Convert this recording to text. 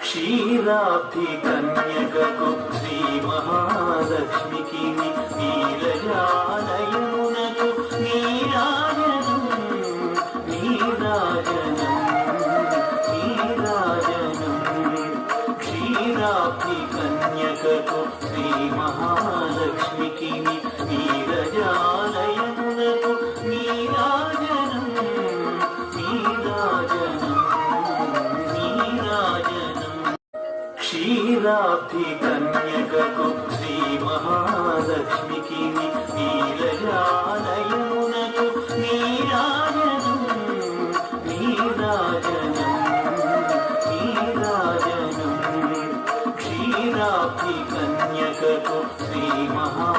క్షీరాబ్ధి కన్యకకు శ్రీ మహాలక్ష్మికి నీరజాలయమునకు నీరాజనం నీరాజనం నీరాజనం. క్షీరాబ్ధి కన్యకకు శ్రీ మహాలక్ష్మికి నీరజాలయమునకు నీరాజనం నీరాజనం నీరాజనం. క్షీరాబ్ధి కన్యకకు శ్రీ మహాలక్ష్మికి నీరజాలయమునకు నీరాజనం నీరాజనం నీరాజనం. క్షీరాబ్ధి కన్యకకు శ్రీ మహా